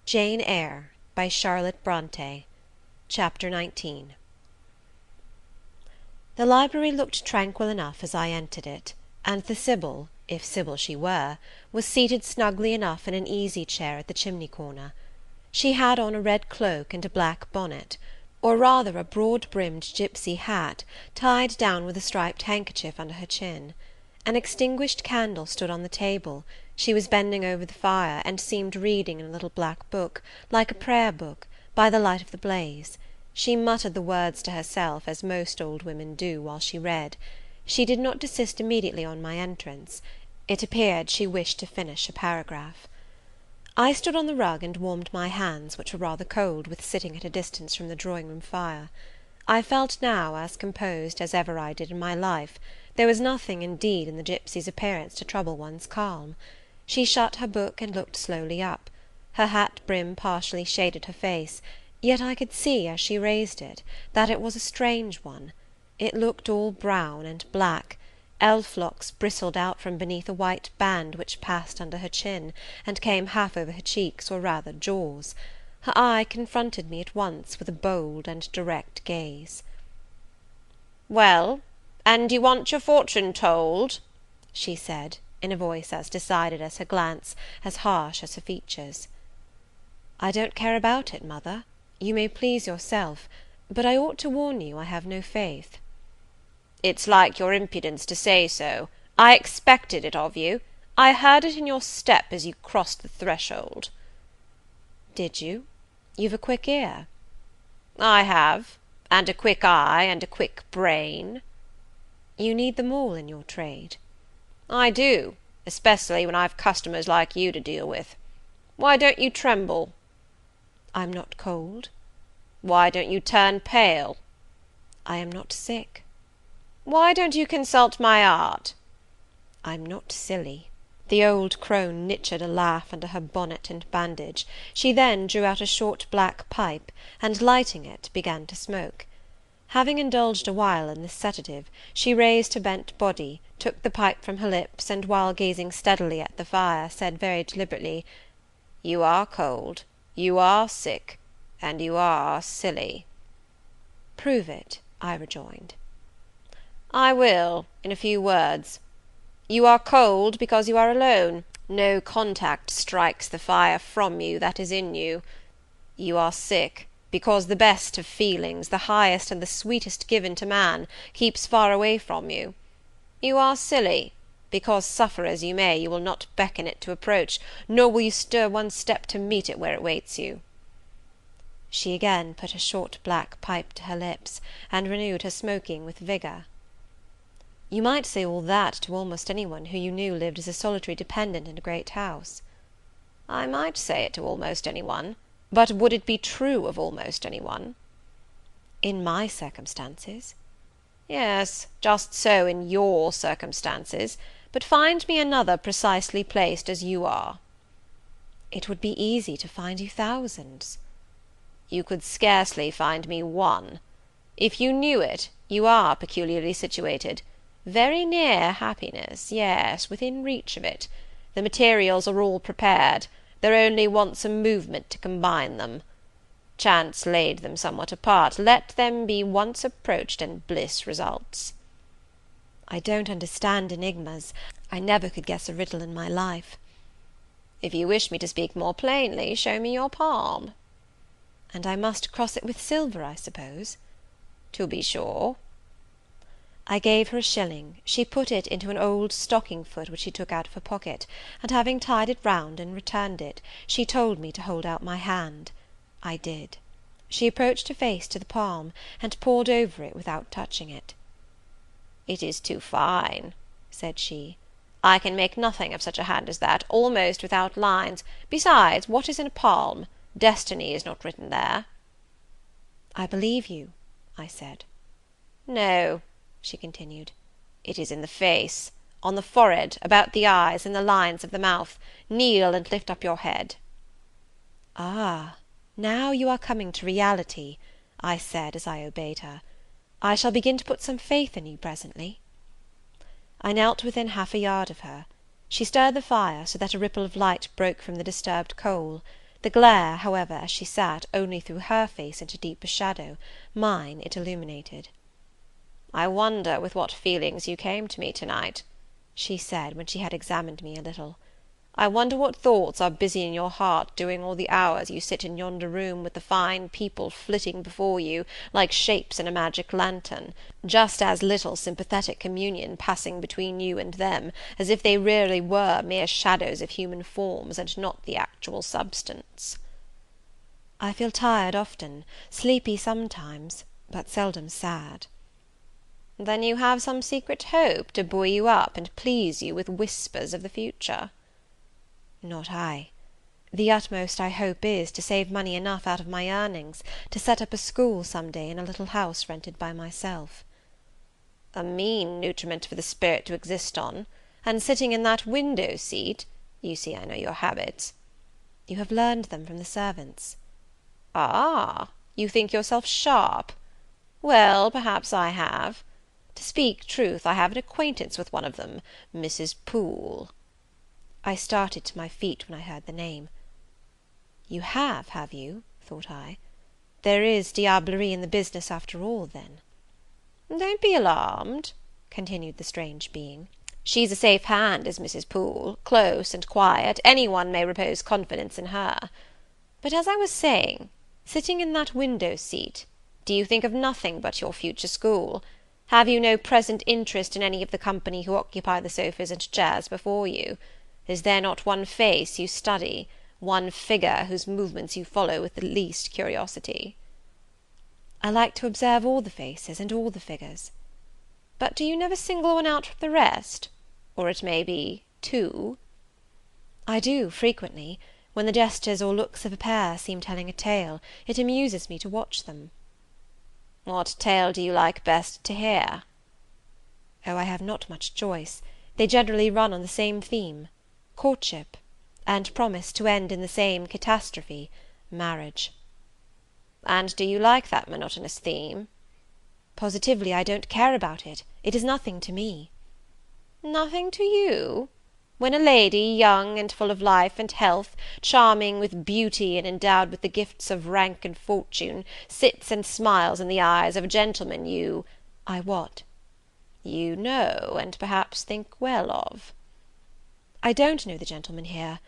Jane Eyre by Charlotte Brontë. Chapter 19. The library looked tranquil enough as I entered it, and the Sibyl, if Sibyl she were, was seated snugly enough in an easy-chair at the chimney-corner. She had on a red cloak and a black bonnet, or rather a broad-brimmed gipsy hat, tied down with a striped handkerchief under her chin. An extinguished candle stood on the table. She was bending over the fire, and seemed reading in a little black book, like a prayer-book, by the light of the blaze. She muttered the words to herself, as most old women do, while she read. She did not desist immediately on my entrance. It appeared she wished to finish a paragraph. I stood on the rug and warmed my hands, which were rather cold with sitting at a distance from the drawing-room fire. I felt now as composed as ever I did in my life. There was nothing, indeed, in the gipsy's appearance to trouble one's calm. She shut her book and looked slowly up. Her hat brim partially shaded her face, yet I could see, as she raised it, that it was a strange one. It looked all brown and black. Elf-locks bristled out from beneath a white band which passed under her chin, and came half over her cheeks, or rather jaws. Her eye confronted me at once with a bold and direct gaze. "Well, and you want your fortune told?" she said, in a voice as decided as her glance, as harsh as her features. "I don't care about it, mother. You may please yourself, but I ought to warn you I have no faith." "It's like your impudence to say so. I expected it of you. I heard it in your step as you crossed the threshold." "Did you? You've a quick ear." "I have, and a quick eye, and a quick brain." "You need them all in your trade." "I do, especially when I've customers like you to deal with. Why don't you tremble?" "I'm not cold." "Why don't you turn pale?" "I am not sick." "Why don't you consult my art?" "I'm not silly." The old crone knitted a laugh under her bonnet and bandage. She then drew out a short black pipe, and lighting it, began to smoke. Having indulged a while in this sedative, she raised her bent body, took the pipe from her lips, and while gazing steadily at the fire, said very deliberately, "You are cold, you are sick, and you are silly." "Prove it," I rejoined. "I will, in a few words. You are cold because you are alone. No contact strikes the fire from you that is in you. You are sick because the best of feelings, the highest and the sweetest given to man, keeps far away from you. You are silly because, suffer as you may, you will not beckon it to approach, nor will you stir one step to meet it where it waits you." She again put her short black pipe to her lips, and renewed her smoking with vigour. "You might say all that to almost any one who you knew lived as a solitary dependent in a great house." "I might say it to almost any one, but would it be true of almost any one?" "In my circumstances." "Yes, just so in your circumstances, but find me another precisely placed as you are." "It would be easy to find you thousands." "You could scarcely find me one. If you knew it, you are peculiarly situated. Very near happiness, yes, within reach of it. The materials are all prepared. There only wants a movement to combine them. Chance laid them somewhat apart. Let them be once approached, and bliss results." "I don't understand enigmas. I never could guess a riddle in my life." "If you wish me to speak more plainly, show me your palm." "And I must cross it with silver, I suppose?" "To be sure." I gave her a shilling. She put it into an old stocking-foot which she took out of her pocket, and having tied it round and returned it, she told me to hold out my hand. I did. She approached her face to the palm, and pored over it without touching it. "It is too fine," said she. "I can make nothing of such a hand as that, almost without lines. Besides, what is in a palm? Destiny is not written there." "I believe you," I said. "No," she continued, "it is in the face, on the forehead, about the eyes, in the lines of the mouth. Kneel and lift up your head." "Ah, now you are coming to reality," I said as I obeyed her. "I shall begin to put some faith in you presently." I knelt within half a yard of her. She stirred the fire, so that a ripple of light broke from the disturbed coal. The glare, however, as she sat, only threw her face into deeper shadow; mine it illuminated. "I wonder with what feelings you came to me to-night," she said, when she had examined me a little. "I wonder what thoughts are busy in your heart during all the hours you sit in yonder room with the fine people flitting before you like shapes in a magic lantern, just as little sympathetic communion passing between you and them as if they really were mere shadows of human forms, and not the actual substance." "I feel tired often, sleepy sometimes, but seldom sad." "Then you have some secret hope to buoy you up and please you with whispers of the future?" "Not I. The utmost I hope is, to save money enough out of my earnings to set up a school some day in a little house rented by myself." "A mean nutriment for the spirit to exist on; and sitting in that window seat, you see I know your habits." "You have learned them from the servants." "Ah, you think yourself sharp? Well, perhaps I have. To speak truth, I have an acquaintance with one of them, Mrs. Poole." I started to my feet when I heard the name. "You have you?" thought I. "There is diablerie in the business after all, then." "Don't be alarmed," continued the strange being. "She's a safe hand, is Mrs. Poole, close and quiet; any one may repose confidence in her. But as I was saying, sitting in that window seat, do you think of nothing but your future school? Have you no present interest in any of the company who occupy the sofas and chairs before you? Is there not one face you study, one figure whose movements you follow with the least curiosity?" "I like to observe all the faces and all the figures." "But do you never single one out from the rest? Or it may be two?" "I do, frequently. When the gestures or looks of a pair seem telling a tale, it amuses me to watch them." "What tale do you like best to hear?" "Oh, I have not much choice. They generally run on the same theme, courtship, and promise to end in the same catastrophe, marriage." "And do you like that monotonous theme?" "Positively I don't care about it. It is nothing to me." "Nothing to you? When a lady, young and full of life and health, charming with beauty and endowed with the gifts of rank and fortune, sits and smiles in the eyes of a gentleman you—" "I what?" "You know, and perhaps think well of." "I don't know the gentlemen here.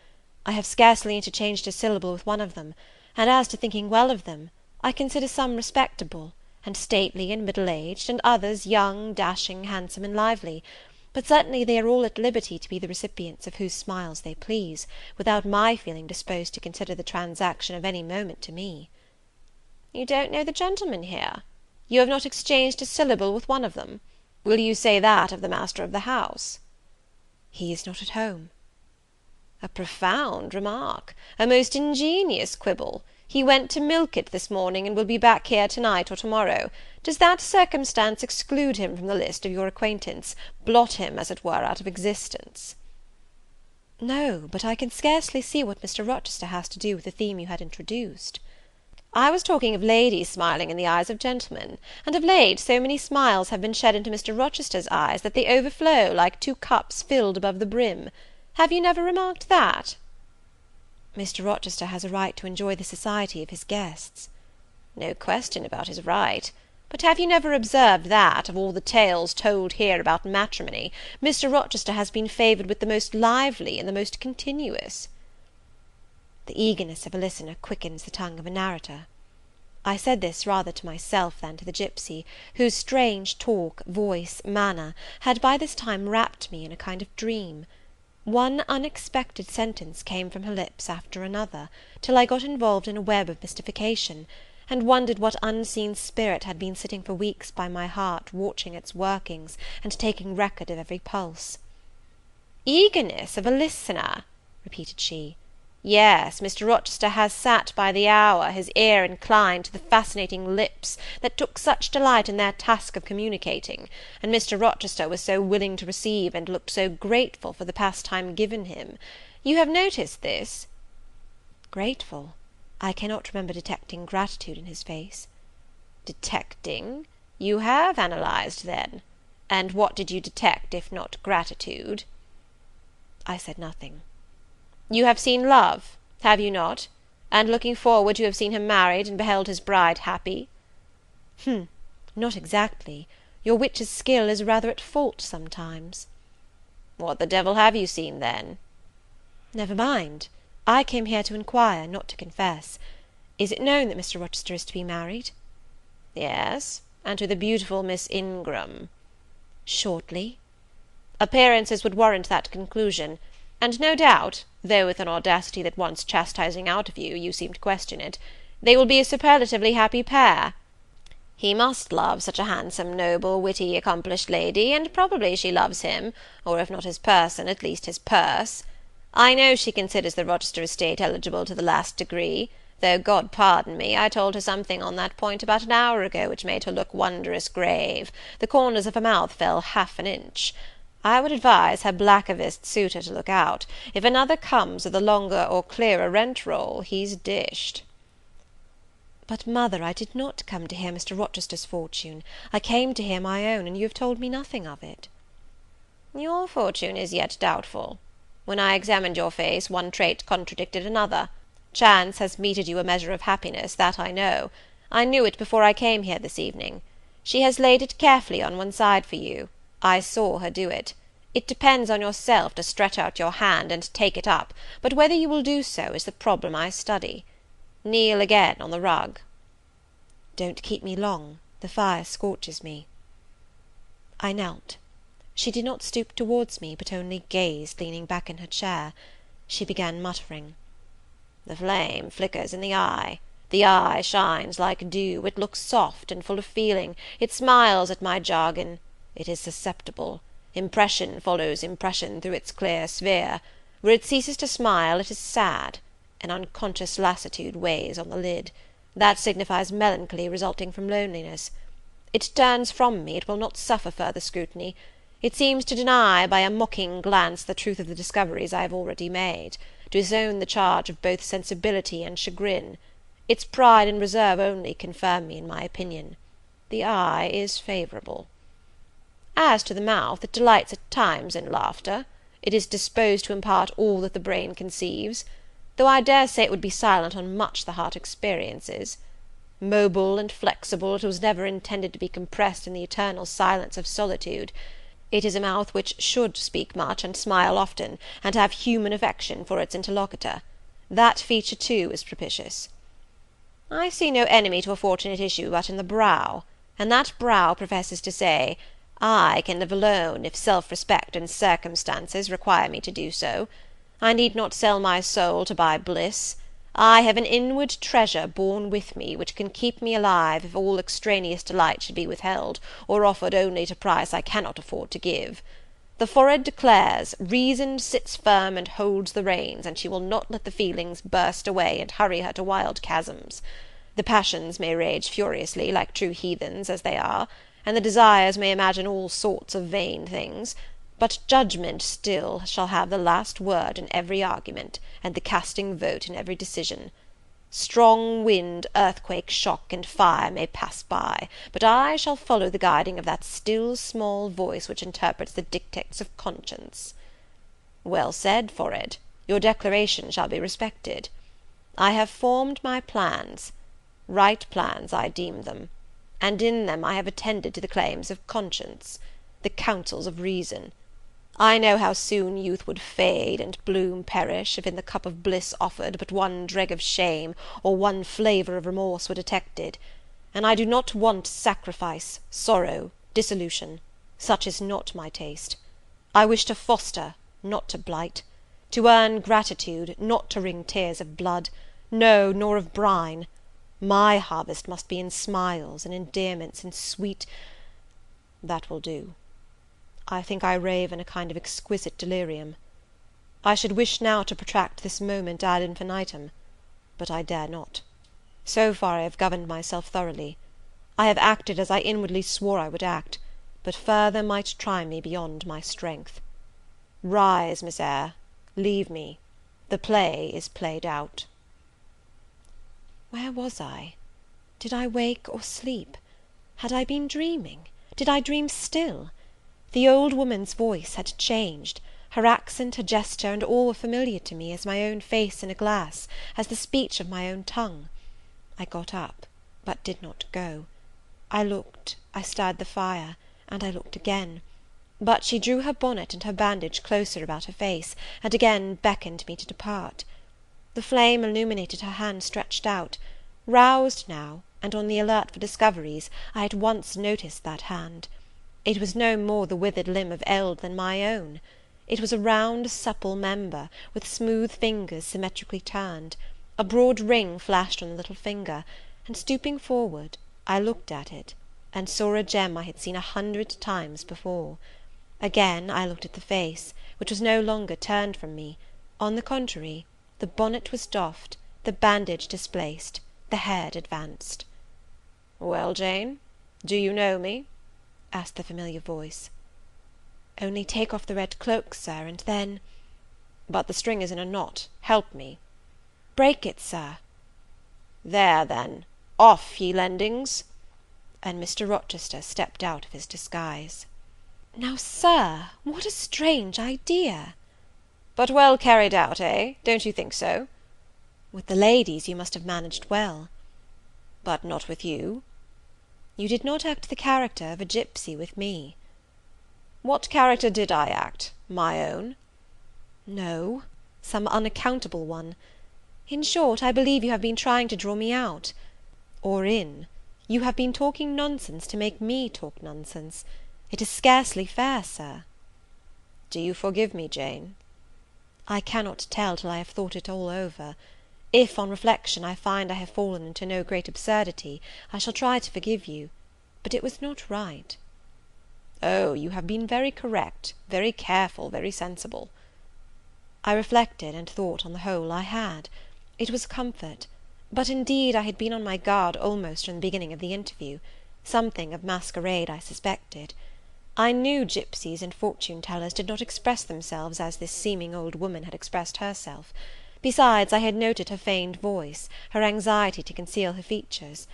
I have scarcely interchanged a syllable with one of them; and as to thinking well of them, I consider some respectable, and stately and middle-aged, and others young, dashing, handsome, and lively; but certainly they are all at liberty to be the recipients of whose smiles they please, without my feeling disposed to consider the transaction of any moment to me." "You don't know the gentlemen here? You have not exchanged a syllable with one of them? Will you say that of the master of the house?" "He is not at home." "A profound remark! A most ingenious quibble! He went to Milket this morning, and will be back here to-night or to-morrow. Does that circumstance exclude him from the list of your acquaintance, blot him, as it were, out of existence?" "No, but I can scarcely see what Mr. Rochester has to do with the theme you had introduced." "I was talking of ladies smiling in the eyes of gentlemen; and of late so many smiles have been shed into Mr. Rochester's eyes, that they overflow like two cups filled above the brim. Have you never remarked that?" "Mr. Rochester has a right to enjoy the society of his guests." "No question about his right. But have you never observed that, of all the tales told here about matrimony, Mr. Rochester has been favoured with the most lively and the most continuous?" The eagerness of a listener quickens the tongue of a narrator. I said this rather to myself than to the gipsy, whose strange talk, voice, manner, had by this time wrapped me in a kind of dream. One unexpected sentence came from her lips after another, till I got involved in a web of mystification, and wondered what unseen spirit had been sitting for weeks by my heart, watching its workings, and taking record of every pulse. "Eagerness of a listener!" repeated she. "Yes, Mr. Rochester has sat by the hour, his ear inclined to the fascinating lips that took such delight in their task of communicating; and Mr. Rochester was so willing to receive, and looked so grateful for the pastime given him. You have noticed this?" "Grateful? I cannot remember detecting gratitude in his face." "Detecting? You have analysed, then? And what did you detect, if not gratitude?" I said nothing. "You have seen love, have you not? and looking forward to have seen him married, and beheld his bride happy?" "Not exactly. Your witch's skill is rather at fault sometimes." "What the devil have you seen, then?" "Never mind. I came here to inquire, not to confess. Is it known that Mr. Rochester is to be married?" "Yes, and to the beautiful Miss Ingram." "Shortly?" "Appearances would warrant that conclusion, and no doubt, though with an audacity that wants chastising out of you, you seem to question it, they will be a superlatively happy pair. He must love such a handsome, noble, witty, accomplished lady, and probably she loves him, or if not his person, at least his purse. I know she considers the Rochester estate eligible to the last degree, though, God pardon me, I told her something on that point about an hour ago which made her look wondrous grave. The corners of her mouth fell half an inch. I would advise her blackavist suitor to look out. If another comes with a longer or clearer rent-roll, he's dished." "But, mother, I did not come to hear Mr. Rochester's fortune. I came to hear my own, and you have told me nothing of it." "Your fortune is yet doubtful. When I examined your face, one trait contradicted another. Chance has meted you a measure of happiness, that I know. I knew it before I came here this evening. She has laid it carefully on one side for you. I saw her do it. It depends on yourself to stretch out your hand and take it up, but whether you will do so is the problem I study. Kneel again on the rug." "Don't keep me long. The fire scorches me." I knelt. She did not stoop towards me, but only gazed, leaning back in her chair. She began muttering. "The flame flickers in the eye. The eye shines like dew. It looks soft and full of feeling. It smiles at my jargon. It is susceptible. Impression follows impression through its clear sphere. Where it ceases to smile, it is sad. An unconscious lassitude weighs on the lid. That signifies melancholy resulting from loneliness. It turns from me, it will not suffer further scrutiny. It seems to deny by a mocking glance the truth of the discoveries I have already made, to disown the charge of both sensibility and chagrin. Its pride and reserve only confirm me in my opinion. The eye is favourable. As to the mouth, it delights at times in laughter. It is disposed to impart all that the brain conceives, though I dare say it would be silent on much the heart experiences. Mobile and flexible, it was never intended to be compressed in the eternal silence of solitude. It is a mouth which should speak much, and smile often, and have human affection for its interlocutor. That feature, too, is propitious. I see no enemy to a fortunate issue but in the brow, and that brow professes to say, I can live alone, if self-respect and circumstances require me to do so. I need not sell my soul to buy bliss. I have an inward treasure born with me, which can keep me alive if all extraneous delight should be withheld, or offered only at a price I cannot afford to give. The forehead declares, reason sits firm and holds the reins, and she will not let the feelings burst away and hurry her to wild chasms. The passions may rage furiously, like true heathens as they are, and the desires may imagine all sorts of vain things, but judgment still shall have the last word in every argument, and the casting vote in every decision. Strong wind, earthquake, shock, and fire may pass by, but I shall follow the guiding of that still small voice which interprets the dictates of conscience. Well said, forehead. Your declaration shall be respected. I have formed my plans. Right plans I deem them, and in them I have attended to the claims of conscience, the counsels of reason. I know how soon youth would fade and bloom perish, if in the cup of bliss offered but one dreg of shame, or one flavour of remorse were detected, and I do not want sacrifice, sorrow, dissolution. Such is not my taste. I wish to foster, not to blight; to earn gratitude, not to wring tears of blood, no, nor of brine. My harvest must be in smiles, in endearments, in sweet— That will do. I think I rave in a kind of exquisite delirium. I should wish now to protract this moment ad infinitum, but I dare not. So far I have governed myself thoroughly. I have acted as I inwardly swore I would act, but further might try me beyond my strength. Rise, Miss Eyre. Leave me. The play is played out. Where was I? Did I wake or sleep? Had I been dreaming? Did I dream still? The old woman's voice had changed. Her accent, her gesture, and all were familiar to me as my own face in a glass, as the speech of my own tongue. I got up, but did not go. I looked, I stirred the fire, and I looked again; but she drew her bonnet and her bandage closer about her face, and again beckoned me to depart. The flame illuminated her hand stretched out. Roused now, and on the alert for discoveries, I at once noticed that hand. It was no more the withered limb of eld than my own. It was a round, supple member, with smooth fingers symmetrically turned. A broad ring flashed on the little finger, and stooping forward, I looked at it, and saw a gem I had seen 100 times before. Again I looked at the face, which was no longer turned from me; on the contrary, the bonnet was doffed, the bandage displaced, the head advanced. "Well, Jane, do you know me?" asked the familiar voice. "Only take off the red cloak, sir, and then—" "But the string is in a knot. Help me." "Break it, sir." "There, then. Off, ye lendings!" And Mr. Rochester stepped out of his disguise. "Now, sir, what a strange idea!" "But well carried out, eh? Don't you think so?" "With the ladies you must have managed well." "But not with you." "You did not act the character of a gipsy with me." "What character did I act? My own?" "No, some unaccountable one. In short, I believe you have been trying to draw me out. Or in. You have been talking nonsense to make me talk nonsense. It is scarcely fair, sir." "Do you forgive me, Jane?" "I cannot tell till I have thought it all over. If, on reflection, I find I have fallen into no great absurdity, I shall try to forgive you; but it was not right." "Oh, you have been very correct, very careful, very sensible." I reflected, and thought, on the whole, I had. It was a comfort; but indeed I had been on my guard almost from the beginning of the interview. Something of masquerade I suspected. I knew gipsies and fortune-tellers did not express themselves as this seeming old woman had expressed herself. Besides, I had noted her feigned voice, her anxiety to conceal her features;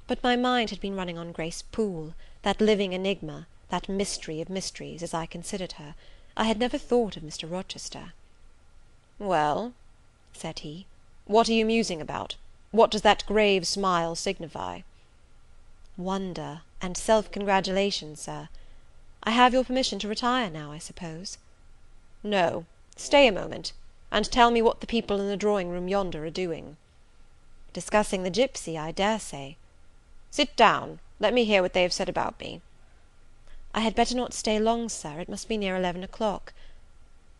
but my mind had been running on Grace Poole, that living enigma, that mystery of mysteries, as I considered her. I had never thought of Mr. Rochester. "Well," said he, "what are you musing about? What does that grave smile signify?" "Wonder and self-congratulation, sir. I have your permission to retire now, I suppose?" "No, stay a moment, and tell me what the people in the drawing-room yonder are doing." "Discussing the gipsy, I dare say." "Sit down. Let me hear what they have said about me." "I had better not stay long, sir. It must be near 11 o'clock.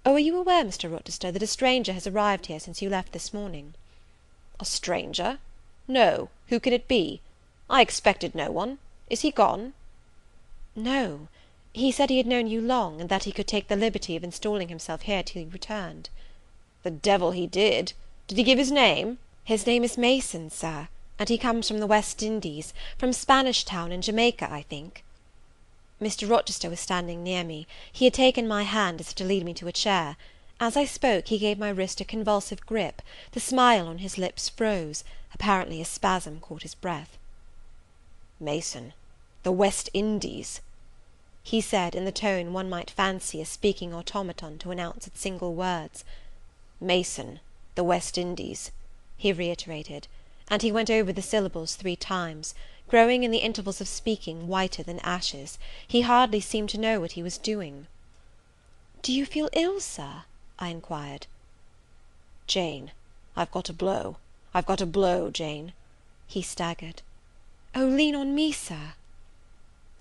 Oh, are you aware, Mr. Rochester, that a stranger has arrived here since you left this morning?" "A stranger? No. Who can it be? I expected no one. Is he gone?" "No. He said he had known you long, and that he could take the liberty of installing himself here till you returned." "The devil he did! Did he give his name?" "His name is Mason, sir, and he comes from the West Indies, from Spanish Town in Jamaica, I think." Mr. Rochester was standing near me. He had taken my hand as if to lead me to a chair. As I spoke, he gave my wrist a convulsive grip, the smile on his lips froze, apparently a spasm caught his breath. "Mason, the West Indies!" he said, in the tone one might fancy a speaking automaton to announce its single words. "Mason, the West Indies," he reiterated, and he went over the syllables 3 times, growing in the intervals of speaking whiter than ashes. He hardly seemed to know what he was doing. "Do you feel ill, sir?" I inquired. "Jane, I've got a blow. I've got a blow, Jane." He staggered. "Oh, lean on me, sir."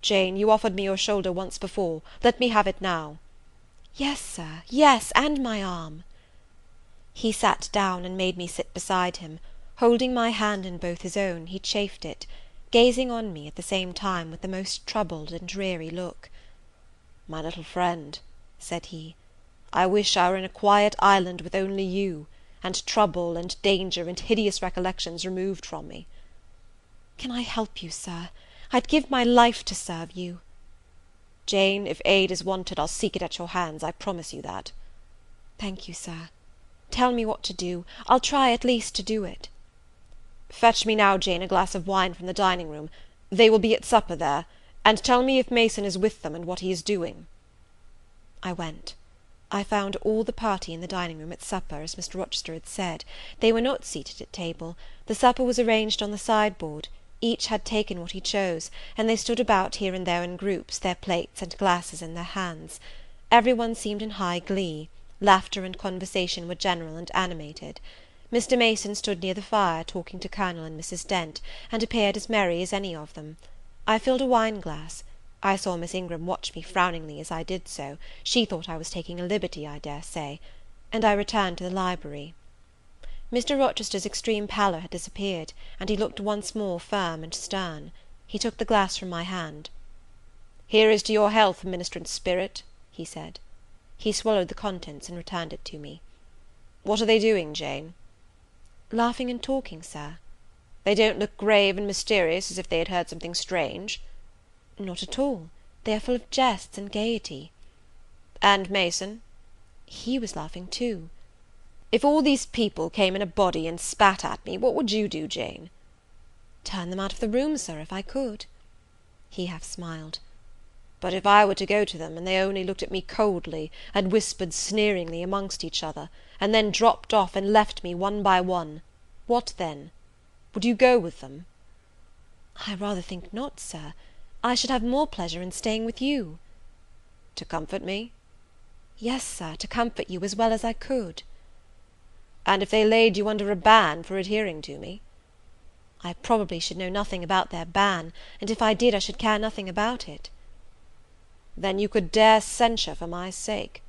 "Jane, you offered me your shoulder once before. Let me have it now." "Yes, sir, yes, and my arm." He sat down and made me sit beside him. Holding my hand in both his own, he chafed it, gazing on me at the same time with the most troubled and dreary look. "My little friend," said he, "I wish I were in a quiet island with only you, and trouble and danger and hideous recollections removed from me." "Can I help you, sir? I'd give my life to serve you." "Jane, if aid is wanted, I'll seek it at your hands, I promise you that." "Thank you, sir. Tell me what to do. I'll try at least to do it." "Fetch me now, Jane, a glass of wine from the dining-room. They will be at supper there. And tell me if Mason is with them, and what he is doing." I went. I found all the party in the dining-room at supper, as Mr. Rochester had said. They were not seated at table. The supper was arranged on the sideboard. Each had taken what he chose, and they stood about here and there in groups, their plates and glasses in their hands. Every one seemed in high glee. Laughter and conversation were general and animated. Mr. Mason stood near the fire, talking to Colonel and Mrs. Dent, and appeared as merry as any of them. I filled a wine-glass. I saw Miss Ingram watch me frowningly as I did so. She thought I was taking a liberty, I dare say, and I returned to the library. Mr. Rochester's extreme pallor had disappeared, and he looked once more firm and stern. He took the glass from my hand. "Here is to your health, ministrant spirit," he said. He swallowed the contents and returned it to me. "What are they doing, Jane?" "Laughing and talking, sir." "They don't look grave and mysterious, as if they had heard something strange?" "Not at all. They are full of jests and gaiety." "And Mason?" "He was laughing too." "If all these people came in a body and spat at me, what would you do, Jane?" "Turn them out of the room, sir, if I could." He half smiled. "But if I were to go to them, and they only looked at me coldly, and whispered sneeringly amongst each other, and then dropped off and left me one by one, what then? Would you go with them?" "I rather think not, sir. I should have more pleasure in staying with you." "To comfort me?" "Yes, sir, to comfort you as well as I could." "And if they laid you under a ban for adhering to me?" "I probably should know nothing about their ban, and if I did I should care nothing about it." "Then you could dare censure for my sake?"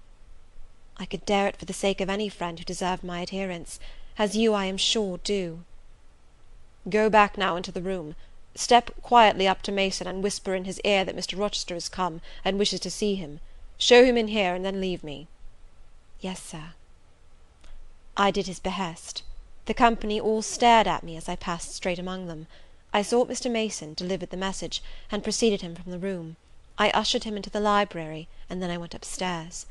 "I could dare it for the sake of any friend who deserved my adherence, as you, I am sure, do." "Go back now into the room. Step quietly up to Mason, and whisper in his ear that Mr. Rochester has come, and wishes to see him. Show him in here, and then leave me." "Yes, sir." I did his behest. The company all stared at me as I passed straight among them. I sought Mr. Mason, delivered the message, and preceded him from the room. I ushered him into the library, and then I went upstairs.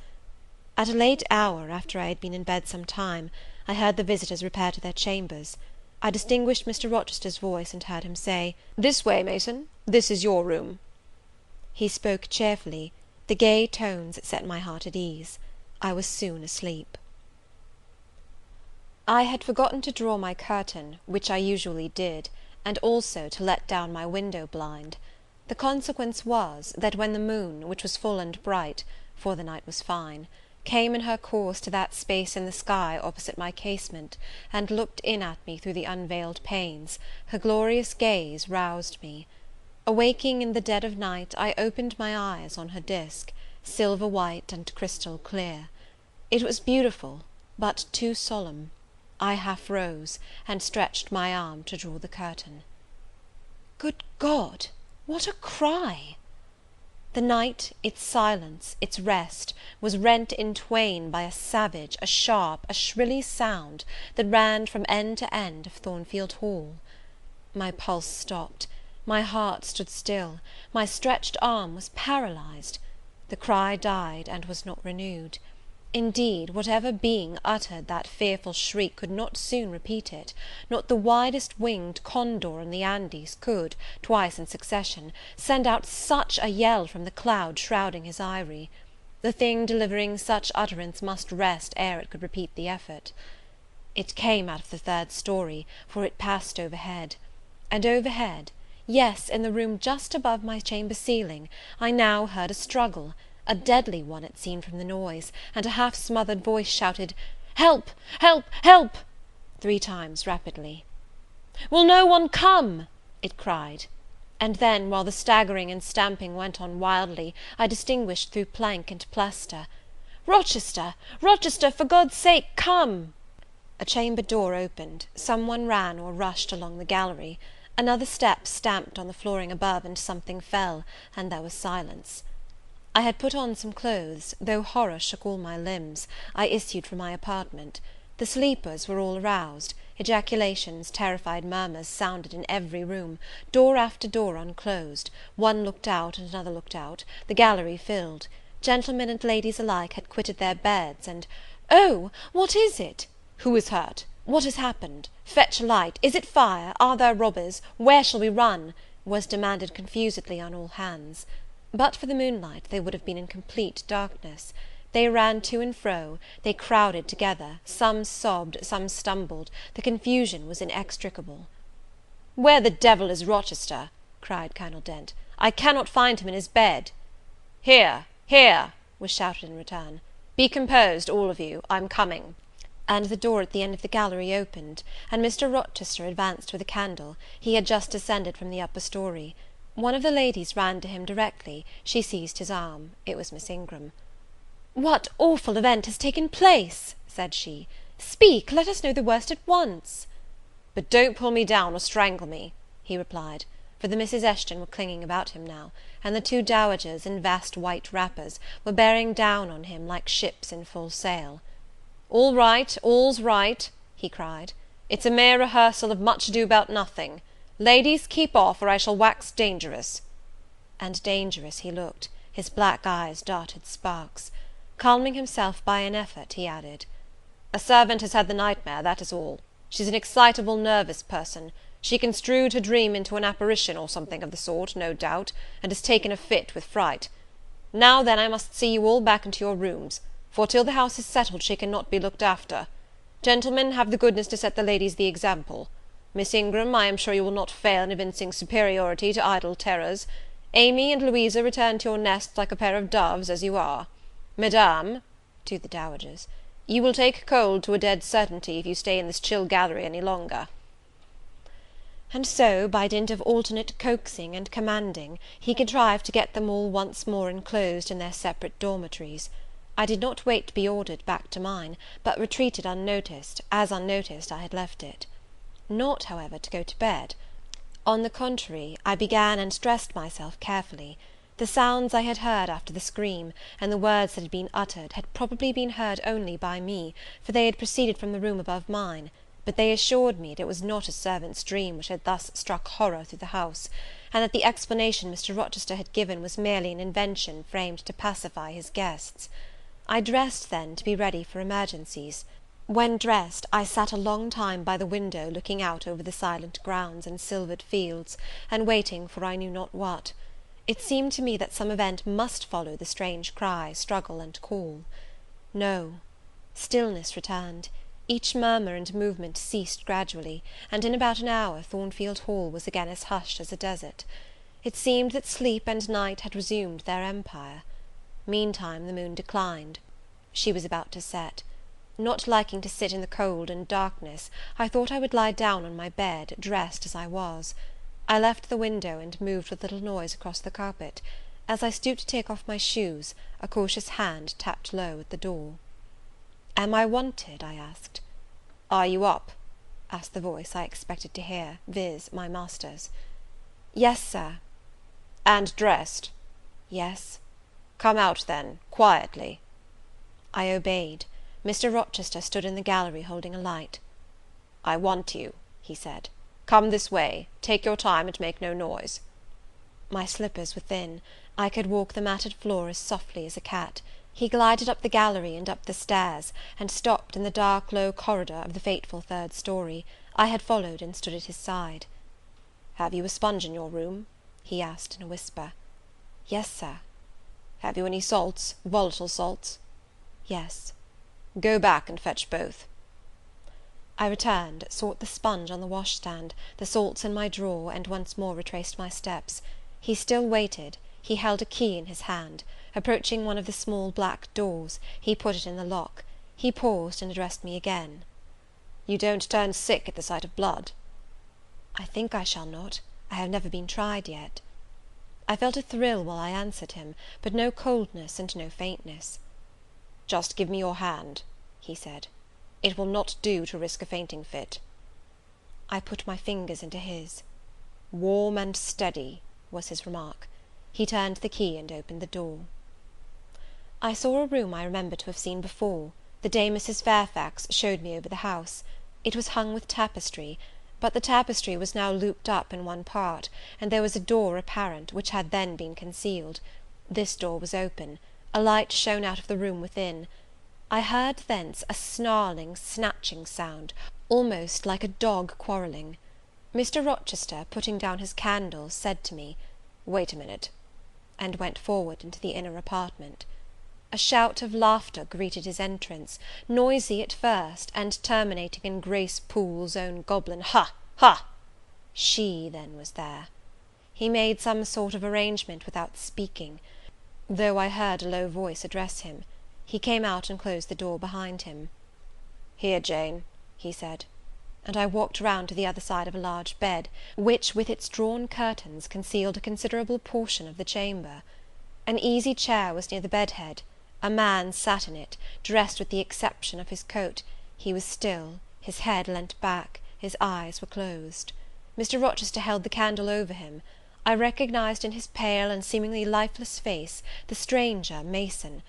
At a late hour, after I had been in bed some time, I heard the visitors repair to their chambers. I distinguished Mr. Rochester's voice, and heard him say, "This way, Mason, this is your room." He spoke cheerfully. The gay tones set my heart at ease. I was soon asleep. I had forgotten to draw my curtain, which I usually did, and also to let down my window blind. The consequence was, that when the moon, which was full and bright, for the night was fine, came in her course to that space in the sky opposite my casement, and looked in at me through the unveiled panes, her glorious gaze roused me. Awaking in the dead of night, I opened my eyes on her disk, silver white and crystal clear. It was beautiful, but too solemn. I half rose, and stretched my arm to draw the curtain. Good God! What a cry! The night, its silence, its rest, was rent in twain by a savage, a sharp, a shrilly sound that ran from end to end of Thornfield Hall. My pulse stopped, my heart stood still, my stretched arm was paralyzed. The cry died, and was not renewed. Indeed, whatever being uttered that fearful shriek could not soon repeat it; not the widest winged condor in the Andes could, twice in succession, send out such a yell from the cloud shrouding his eyrie. The thing delivering such utterance must rest ere it could repeat the effort. It came out of the third story, for it passed overhead. And overhead, yes, in the room just above my chamber ceiling, I now heard a struggle, a deadly one it seemed from the noise, and a half-smothered voice shouted, "Help! help! help!" 3 times rapidly. "Will no one come?" it cried. And then, while the staggering and stamping went on wildly, I distinguished through plank and plaster, "Rochester! Rochester! For God's sake, come!" A chamber door opened, some one ran or rushed along the gallery, another step stamped on the flooring above, and something fell, and there was silence. I had put on some clothes, though horror shook all my limbs. I issued from my apartment. The sleepers were all aroused. Ejaculations, terrified murmurs sounded in every room. Door after door unclosed. One looked out, and another looked out. The gallery filled. Gentlemen and ladies alike had quitted their beds, and "Oh, what is it?" "Who is hurt?" "What has happened?" "Fetch a light." "Is it fire?" "Are there robbers?" "Where shall we run?" was demanded confusedly on all hands. But for the moonlight, they would have been in complete darkness. They ran to and fro, they crowded together, some sobbed, some stumbled, the confusion was inextricable. "Where the devil is Rochester?" cried Colonel Dent. "I cannot find him in his bed." "Here, here," was shouted in return. "Be composed, all of you, I'm coming." And the door at the end of the gallery opened, and Mr. Rochester advanced with a candle. He had just descended from the upper story. One of the ladies ran to him directly. She seized his arm. It was Miss Ingram. "What awful event has taken place?" said she. "Speak, let us know the worst at once." "But don't pull me down or strangle me," he replied, for the Misses Eshton were clinging about him now, and the two dowagers, in vast white wrappers, were bearing down on him like ships in full sail. "All right, all's right," he cried. "It's a mere rehearsal of Much Ado about Nothing. Ladies, keep off, or I shall wax dangerous." And dangerous he looked. His black eyes darted sparks. Calming himself by an effort, he added, "A servant has had the nightmare, that is all. She's an excitable, nervous person. She construed her dream into an apparition, or something of the sort, no doubt, and has taken a fit with fright. Now then, I must see you all back into your rooms, for till the house is settled she cannot be looked after. Gentlemen, have the goodness to set the ladies the example. Miss Ingram, I am sure you will not fail in evincing superiority to idle terrors. Amy and Louisa, return to your nests like a pair of doves, as you are. Madame," to the dowagers, "you will take cold to a dead certainty if you stay in this chill gallery any longer." And so, by dint of alternate coaxing and commanding, he contrived to get them all once more enclosed in their separate dormitories. I did not wait to be ordered back to mine, but retreated unnoticed, as unnoticed I had left it. Not, however, to go to bed. On the contrary, I began and dressed myself carefully. The sounds I had heard after the scream, and the words that had been uttered, had probably been heard only by me, for they had proceeded from the room above mine; but they assured me that it was not a servant's dream which had thus struck horror through the house, and that the explanation Mr. Rochester had given was merely an invention framed to pacify his guests. I dressed, then, to be ready for emergencies. When dressed, I sat a long time by the window, looking out over the silent grounds and silvered fields, and waiting for I knew not what. It seemed to me that some event must follow the strange cry, struggle, and call. No. Stillness returned. Each murmur and movement ceased gradually, and in about an hour Thornfield Hall was again as hushed as a desert. It seemed that sleep and night had resumed their empire. Meantime the moon declined. She was about to set. Not liking to sit in the cold and darkness, I thought I would lie down on my bed, dressed as I was. I left the window, and moved with little noise across the carpet. As I stooped to take off my shoes, a cautious hand tapped low at the door. "Am I wanted?" I asked. "Are you up?" asked the voice I expected to hear, viz., my master's. "Yes, sir." "And dressed?" "Yes." "Come out, then, quietly." I obeyed. Mr. Rochester stood in the gallery holding a light. "I want you," he said. "Come this way. Take your time, and make no noise." My slippers were thin. I could walk the matted floor as softly as a cat. He glided up the gallery and up the stairs, and stopped in the dark low corridor of the fateful third story. I had followed, and stood at his side. "Have you a sponge in your room?" he asked in a whisper. "Yes, sir." "Have you any salts, volatile salts?" "Yes." "Go back and fetch both." I returned, sought the sponge on the washstand, the salts in my drawer, and once more retraced my steps. He still waited. He held a key in his hand. Approaching one of the small black doors, he put it in the lock. He paused, and addressed me again. "You don't turn sick at the sight of blood?" "I think I shall not. I have never been tried yet." I felt a thrill while I answered him, but no coldness and no faintness. "Just give me your hand," he said. "It will not do to risk a fainting fit." I put my fingers into his. "Warm and steady," was his remark. He turned the key and opened the door. I saw a room I remembered to have seen before. The day Mrs. Fairfax showed me over the house. It was hung with tapestry, but the tapestry was now looped up in one part, and there was a door apparent, which had then been concealed. This door was open. A light shone out of the room within. I heard thence a snarling, snatching sound, almost like a dog quarrelling. Mr. Rochester, putting down his candle, said to me, "Wait a minute," and went forward into the inner apartment. A shout of laughter greeted his entrance, noisy at first, and terminating in Grace Poole's own goblin ha! ha! She, then, was there. He made some sort of arrangement without speaking, though I heard a low voice address him. He came out and closed the door behind him. "Here, Jane," he said; and I walked round to the other side of a large bed, which, with its drawn curtains, concealed a considerable portion of the chamber. An easy chair was near the bed head. A man sat in it, dressed with the exception of his coat. He was still, his head leant back, his eyes were closed. Mr. Rochester held the candle over him. I recognized in his pale and seemingly lifeless face the stranger, Mason.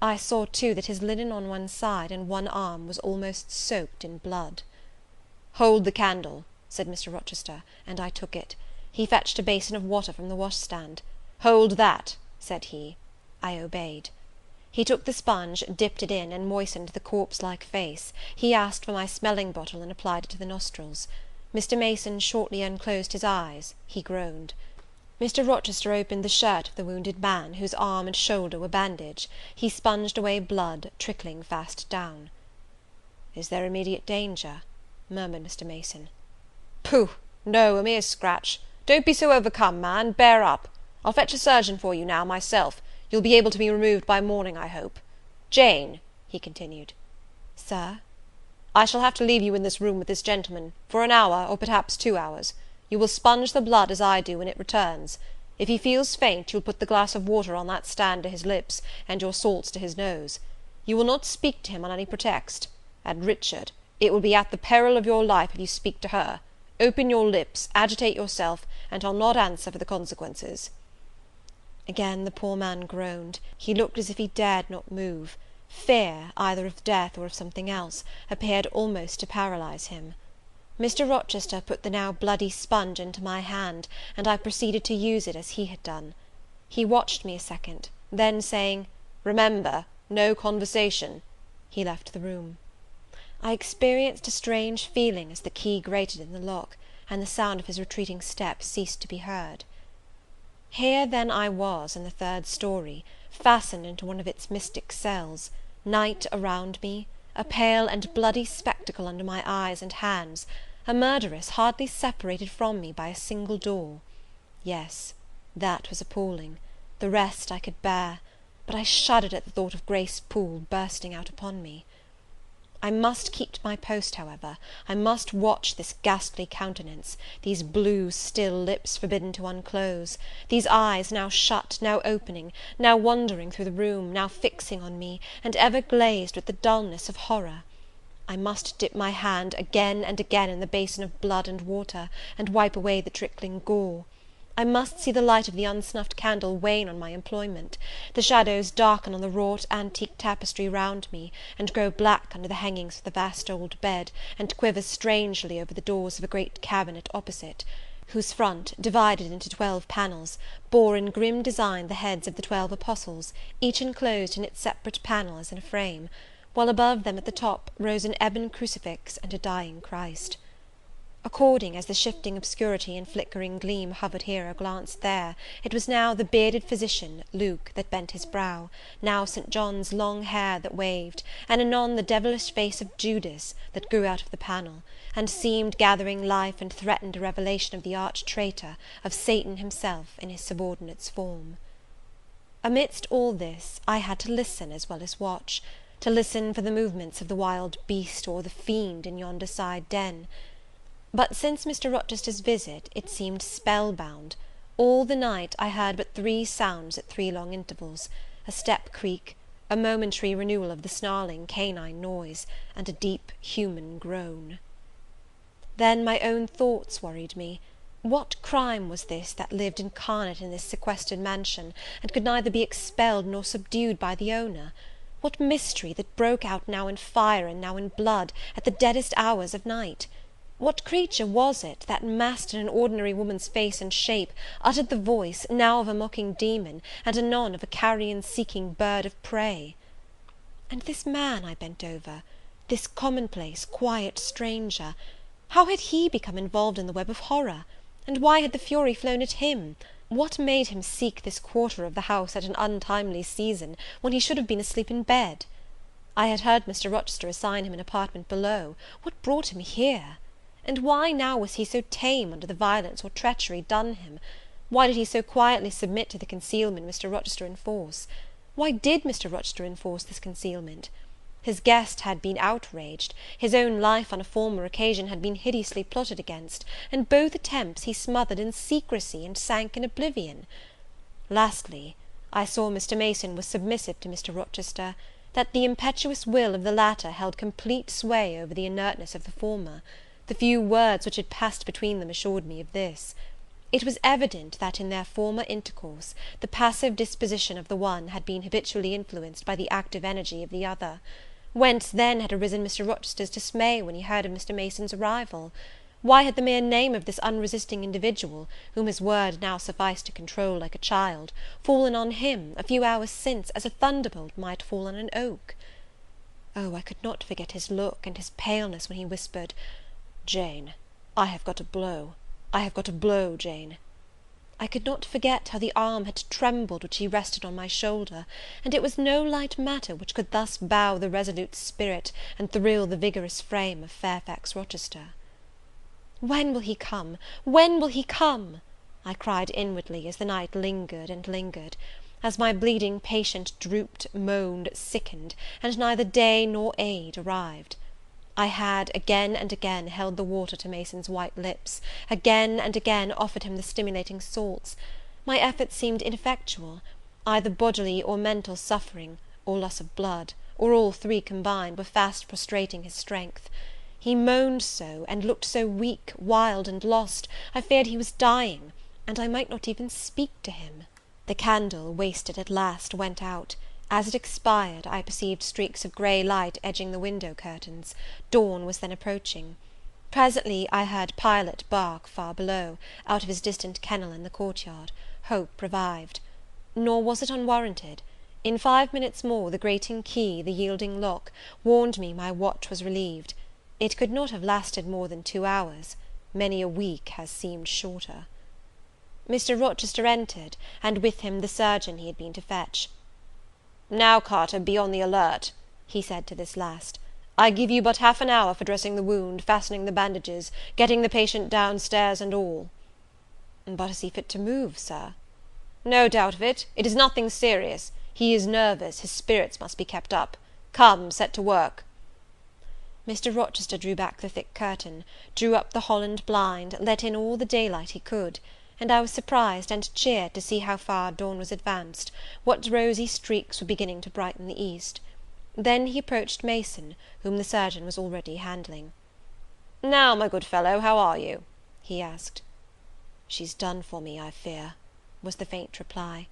I saw, too, that his linen on one side and one arm was almost soaked in blood. "Hold the candle," said Mr. Rochester, and I took it. He fetched a basin of water from the washstand. "Hold that," said he. I obeyed. He took the sponge, dipped it in, and moistened the corpse-like face. He asked for my smelling bottle, and applied it to the nostrils. Mr. Mason shortly unclosed his eyes. He groaned. Mr. Rochester opened the shirt of the wounded man, whose arm and shoulder were bandaged. He sponged away blood, trickling fast down. "Is there immediate danger?" murmured Mr. Mason. "Pooh! no, a mere scratch. Don't be so overcome, man, bear up. I'll fetch a surgeon for you now, myself. You'll be able to be removed by morning, I hope. Jane," he continued. "Sir?" "I shall have to leave you in this room with this gentleman, for an hour, or perhaps 2 hours. You will sponge the blood as I do when it returns. If he feels faint, you'll put the glass of water on that stand to his lips, and your salts to his nose. You will not speak to him on any pretext. And, Richard, it will be at the peril of your life if you speak to her. Open your lips, agitate yourself, and I'll not answer for the consequences." Again the poor man groaned. He looked as if he dared not move. Fear, either of death or of something else, appeared almost to paralyze him. Mr. Rochester put the now bloody sponge into my hand, and I proceeded to use it as he had done. He watched me a second, then saying, "Remember, no conversation," he left the room. I experienced a strange feeling as the key grated in the lock, and the sound of his retreating steps ceased to be heard. Here then I was in the 3rd story, fastened into one of its mystic cells, night around me, a pale and bloody spectacle under my eyes and hands, a murderess hardly separated from me by a single door. Yes, that was appalling. The rest I could bear, but I shuddered at the thought of Grace Poole bursting out upon me. I must keep to my post, however. I must watch this ghastly countenance, these blue, still lips forbidden to unclose, these eyes now shut, now opening, now wandering through the room, now fixing on me, and ever glazed with the dullness of horror. I must dip my hand again and again in the basin of blood and water, and wipe away the trickling gore. I must see the light of the unsnuffed candle wane on my employment, the shadows darken on the wrought antique tapestry round me, and grow black under the hangings of the vast old bed, and quiver strangely over the doors of a great cabinet opposite, whose front, divided into 12 panels, bore in grim design the heads of the 12 apostles, each enclosed in its separate panel as in a frame, while above them at the top rose an ebon crucifix and a dying Christ. According as the shifting obscurity and flickering gleam hovered here or glanced there, it was now the bearded physician, Luke, that bent his brow, now St. John's long hair that waved, and anon the devilish face of Judas that grew out of the panel, and seemed gathering life and threatened a revelation of the arch traitor, of Satan himself in his subordinate's form. Amidst all this, I had to listen as well as watch, to listen for the movements of the wild beast or the fiend in yonder side den. But since Mr. Rochester's visit, it seemed spell-bound. All the night I heard but 3 sounds at 3 long intervals, a step creak, a momentary renewal of the snarling canine noise, and a deep human groan. Then my own thoughts worried me. What crime was this that lived incarnate in this sequestered mansion, and could neither be expelled nor subdued by the owner? What mystery that broke out now in fire and now in blood, at the deadest hours of night? What creature was it that, masked in an ordinary woman's face and shape, uttered the voice, now of a mocking demon, and anon of a carrion-seeking bird of prey? And this man I bent over, this commonplace, quiet stranger, how had he become involved in the web of horror? And why had the fury flown at him? What made him seek this quarter of the house at an untimely season, when he should have been asleep in bed? I had heard Mr. Rochester assign him an apartment below. What brought him here? And why now was he so tame under the violence or treachery done him? Why did he so quietly submit to the concealment Mr. Rochester enforce? Why did Mr. Rochester enforce this concealment? His guest had been outraged, his own life on a former occasion had been hideously plotted against, and both attempts he smothered in secrecy and sank in oblivion. Lastly, I saw Mr. Mason was submissive to Mr. Rochester, that the impetuous will of the latter held complete sway over the inertness of the former. The few words which had passed between them assured me of this. It was evident that in their former intercourse the passive disposition of the one had been habitually influenced by the active energy of the other. Whence then had arisen Mr. Rochester's dismay when he heard of Mr. Mason's arrival? Why had the mere name of this unresisting individual, whom his word now sufficed to control like a child, fallen on him, a few hours since, as a thunderbolt might fall on an oak? Oh, I could not forget his look and his paleness when he whispered, "Jane, I have got a blow. I have got a blow, Jane." I could not forget how the arm had trembled which he rested on my shoulder, and it was no light matter which could thus bow the resolute spirit and thrill the vigorous frame of Fairfax Rochester. "When will he come? When will he come?" I cried inwardly, as the night lingered and lingered, as my bleeding patient drooped, moaned, sickened, and neither day nor aid arrived. I had again and again held the water to Mason's white lips, again and again offered him the stimulating salts. My efforts seemed ineffectual; either bodily or mental suffering, or loss of blood, or all three combined, were fast prostrating his strength. He moaned so, and looked so weak, wild, and lost, I feared he was dying, and I might not even speak to him. The candle, wasted at last, went out. As it expired, I perceived streaks of grey light edging the window curtains. Dawn was then approaching. Presently I heard Pilot bark far below, out of his distant kennel in the courtyard. Hope revived. Nor was it unwarranted. In 5 minutes more, the grating key, the yielding lock, warned me my watch was relieved. It could not have lasted more than 2 hours. Many a week has seemed shorter. Mr. Rochester entered, and with him the surgeon he had been to fetch. "Now, Carter, be on the alert," he said to this last. "I give you but half an hour for dressing the wound, fastening the bandages, getting the patient down stairs and all." "But is he fit to move, Sir?" "No doubt of it. It is nothing serious. He is nervous. His spirits must be kept up. Come, set to work." Mr. Rochester drew back the thick curtain, drew up the Holland blind, let in all the daylight he could, and I was surprised and cheered to see how far dawn was advanced, what rosy streaks were beginning to brighten the east. Then he approached Mason, whom the surgeon was already handling. "Now, my good fellow, how are you?" he asked. "She's done for me, I fear," was the faint reply.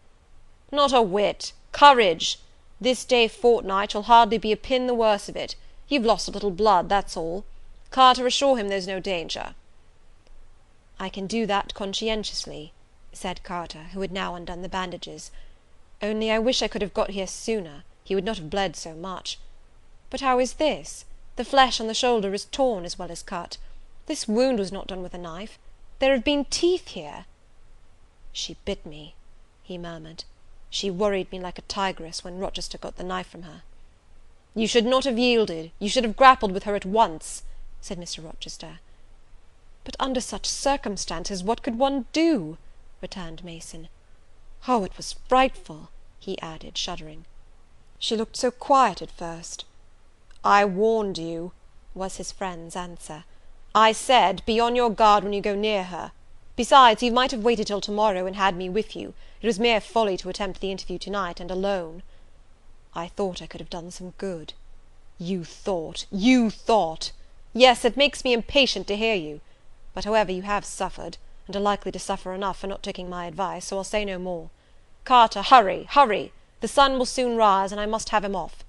"Not a whit. Courage! This day fortnight you'll hardly be a pin the worse of it. You've lost a little blood, that's all. Carter, assure him there's no danger." "I can do that conscientiously," said Carter, who had now undone the bandages. "Only I wish I could have got here sooner, he would not have bled so much. But how is this? The flesh on the shoulder is torn as well as cut. This wound was not done with a knife. There have been teeth here." "She bit me," he murmured. "She worried me like a tigress when Rochester got the knife from her." "You should not have yielded. You should have grappled with her at once," said Mr. Rochester. "But under such circumstances what could one do?" returned Mason. "Oh, it was frightful," he added, shuddering. "She looked so quiet at first." "I warned you," was his friend's answer. "I said, be on your guard when you go near her. Besides, you might have waited till tomorrow and had me with you. It was mere folly to attempt the interview tonight, and alone." "I thought I could have done some good." You thought! Yes, it makes me impatient to hear you. But however, you have suffered, and are likely to suffer enough for not taking my advice, so I'll say no more. Carter, hurry! The sun will soon rise, and I must have him off."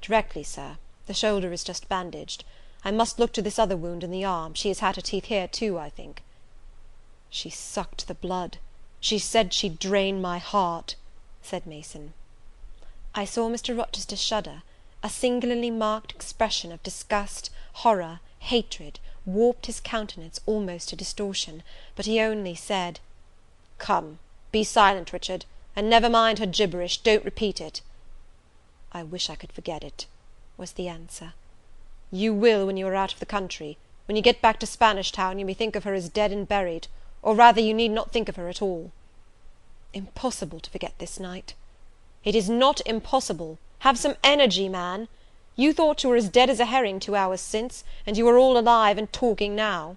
"Directly, Sir. The shoulder is just bandaged. I must look to this other wound in the arm. She has had her teeth here too, I think." "She sucked the blood. She said she'd drain my heart," said Mason. I saw Mr. Rochester shudder. A singularly marked expression of disgust, horror, hatred, warped his countenance almost to distortion, but he only said, Come, be silent, Richard, and never mind her gibberish, don't repeat it." "I wish I could forget it," was the answer. "You will when you are out of the country. When you get back to Spanish Town, you may think of her as dead and buried, or rather you need not think of her at all." "Impossible to forget this night." "It is not impossible. Have some energy, man. You thought you were as dead as a herring 2 hours since, and you are all alive and talking now.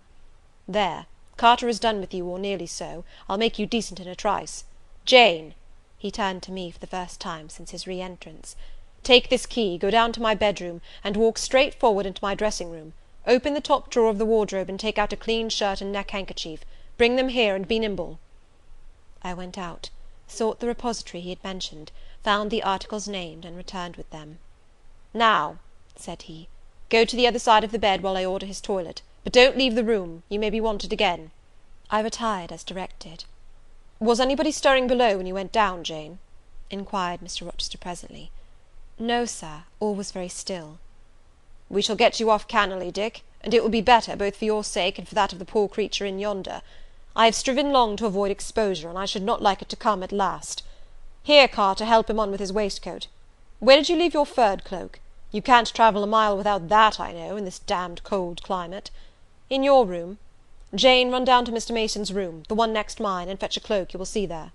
There, Carter has done with you, or nearly so. I'll make you decent in a trice. Jane," he turned to me for the first time since his re-entrance, "take this key, go down to my bedroom, and walk straight forward into my dressing-room. Open the top drawer of the wardrobe, and take out a clean shirt and neck-handkerchief. Bring them here, and be nimble." I went out, sought the repository he had mentioned, found the articles named, and returned with them. "Now," said he, "go to the other side of the bed while I order his toilet, but don't leave the room, you may be wanted again." I retired as directed. "Was anybody stirring below when you went down, Jane?" inquired Mr. Rochester presently. "No, Sir, all was very still." "We shall get you off cannily, Dick, and it will be better, both for your sake and for that of the poor creature in yonder. I have striven long to avoid exposure, and I should not like it to come at last. Here, Carter, help him on with his waistcoat. Where did you leave your furred cloak? You can't travel a mile without that, I know, in this damned cold climate. In your room. Jane, run down to Mr. Mason's room, the one next mine, and fetch a cloak you will see there."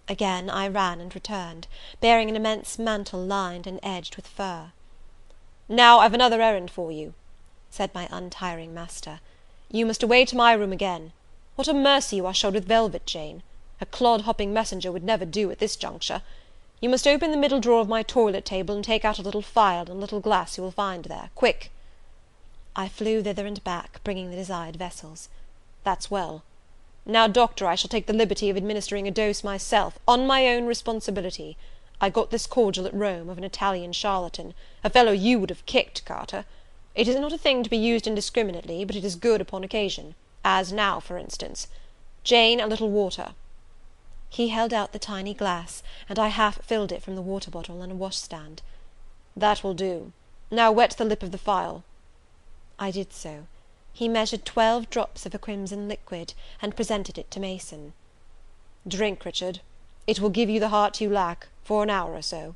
Again I ran and returned, bearing an immense mantle lined and edged with fur. "Now I've another errand for you," said my untiring master. "You must away to my room again. What a mercy you are shod with velvet, Jane! A clod-hopping messenger would never do at this juncture. You must open the middle drawer of my toilet table, and take out a little phial and a little glass you will find there. Quick!" I flew thither and back, bringing the desired vessels. "That's well. Now, doctor, I shall take the liberty of administering a dose myself, on my own responsibility. I got this cordial at Rome, of an Italian charlatan, a fellow you would have kicked, Carter. It is not a thing to be used indiscriminately, but it is good upon occasion, as now, for instance. Jane, a little water." He held out the tiny glass, and I half filled it from the water bottle on a washstand. "That will do. Now wet the lip of the phial." I did so. He measured 12 drops of a crimson liquid, and presented it to Mason. "Drink, Richard. It will give you the heart you lack, for an hour or so."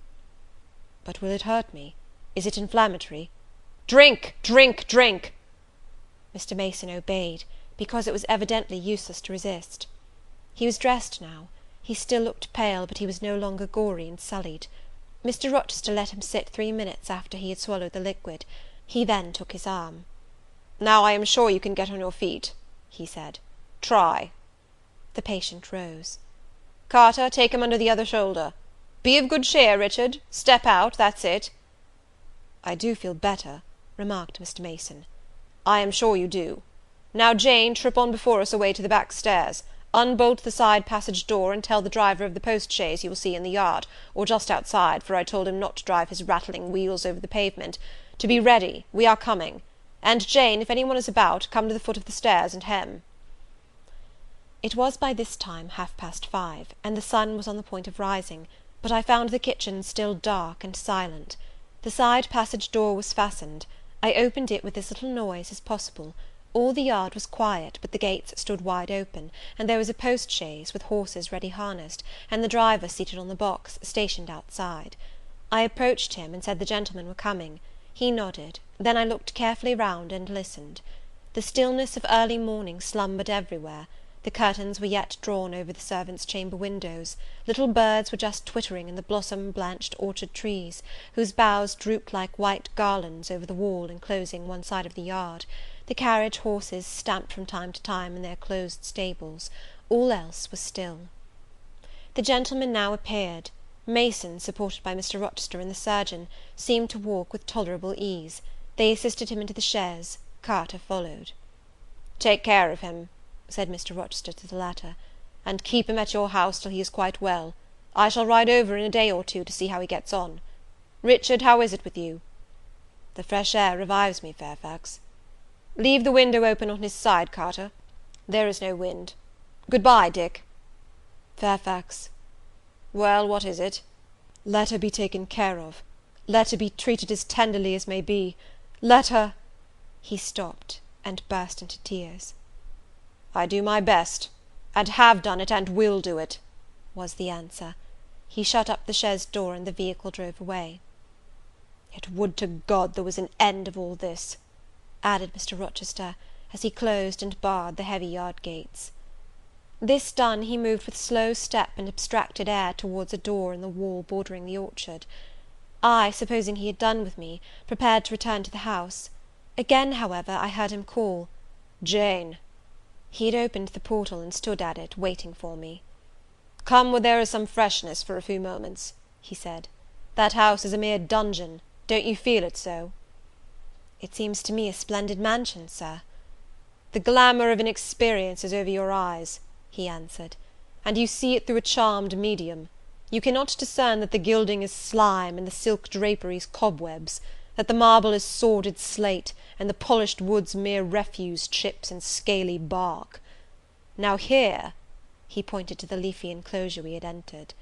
"But will it hurt me? Is it inflammatory?" "Drink! drink! drink!" Mr. Mason obeyed, because it was evidently useless to resist. He was dressed now. He still looked pale, but he was no longer gory and sullied. Mr. Rochester let him sit 3 minutes after he had swallowed the liquid. He then took his arm. "Now I am sure you can get on your feet," he said. "Try." The patient rose. "Carter, take him under the other shoulder. Be of good cheer, Richard. Step out, that's it." "I do feel better," remarked Mr. Mason. "I am sure you do. Now, Jane, trip on before us away to the back stairs. Unbolt the side passage door, and tell the driver of the post-chaise you will see in the yard, or just outside, for I told him not to drive his rattling wheels over the pavement, to be ready, we are coming. And, Jane, if any one is about, come to the foot of the stairs and hem." It was by this time 5:30, and the sun was on the point of rising, but I found the kitchen still dark and silent. The side passage door was fastened. I opened it with as little noise as possible. All the yard was quiet, but the gates stood wide open, and there was a post-chaise, with horses ready harnessed, and the driver seated on the box, stationed outside. I approached him, and said the gentlemen were coming. He nodded. Then I looked carefully round and listened. The stillness of early morning slumbered everywhere. The curtains were yet drawn over the servants' chamber windows. Little birds were just twittering in the blossom-blanched orchard trees, whose boughs drooped like white garlands over the wall enclosing one side of the yard. The carriage horses stamped from time to time in their closed stables. All else was still. The gentlemen now appeared. Mason, supported by Mr. Rochester and the surgeon, seemed to walk with tolerable ease. They assisted him into the chaise. Carter followed. "Take care of him," said Mr. Rochester to the latter, "and keep him at your house till he is quite well. I shall ride over in a day or two to see how he gets on. Richard, how is it with you?" "The fresh air revives me, Fairfax." "Leave the window open on his side, Carter. There is no wind. Good-bye, Dick." "Fairfax." "Well, what is it?" "Let her be taken care of. Let her be treated as tenderly as may be. Let her—" He stopped, and burst into tears. "I do my best. and have done it, and will do it," was the answer. He shut up the chaise door, and the vehicle drove away. "Yet would to God there was an end of all this," added Mr. Rochester, as he closed and barred the heavy yard gates. This done, he moved with slow step and abstracted air towards a door in the wall bordering the orchard. I, supposing he had done with me, prepared to return to the house. Again, however, I heard him call, "Jane!" He had opened the portal, and stood at it, waiting for me. "Come where there is some freshness for a few moments," he said. "That house is a mere dungeon. Don't you feel it so?" "It seems to me a splendid mansion, Sir." "The glamour of inexperience is over your eyes," he answered, "and you see it through a charmed medium. You cannot discern that the gilding is slime, and the silk draperies cobwebs; that the marble is sordid slate, and the polished woods mere refuse chips and scaly bark. Now here," he pointed to the leafy enclosure we had entered,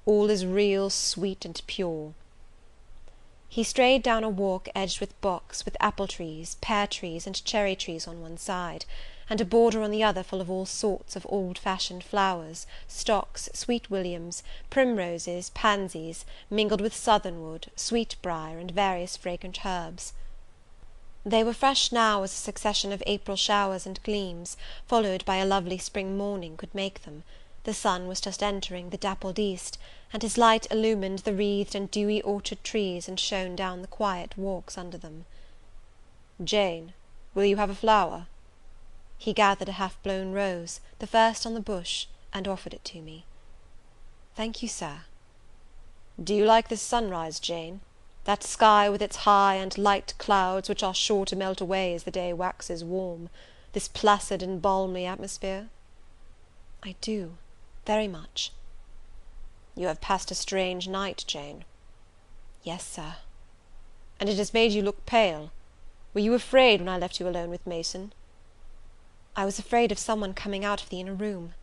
"all is real, sweet, and pure." He strayed down a walk edged with box, with apple trees, pear trees, and cherry trees on one side, and a border on the other full of all sorts of old-fashioned flowers, stocks, sweet williams, primroses, pansies, mingled with southernwood, sweetbriar, and various fragrant herbs. They were fresh now as a succession of April showers and gleams, followed by a lovely spring morning, could make them. The sun was just entering the dappled east, and his light illumined the wreathed and dewy orchard trees, and shone down the quiet walks under them. "Jane, will you have a flower?" He gathered a half-blown rose, the first on the bush, and offered it to me. "Thank you, Sir." "Do you like this sunrise, Jane? That sky with its high and light clouds, which are sure to melt away as the day waxes warm; this placid and balmy atmosphere?" "I do, very much." "You have passed a strange night, Jane." "Yes, Sir." "And it has made you look pale. Were you afraid when I left you alone with Mason?" "I was afraid of some one coming out of the inner room."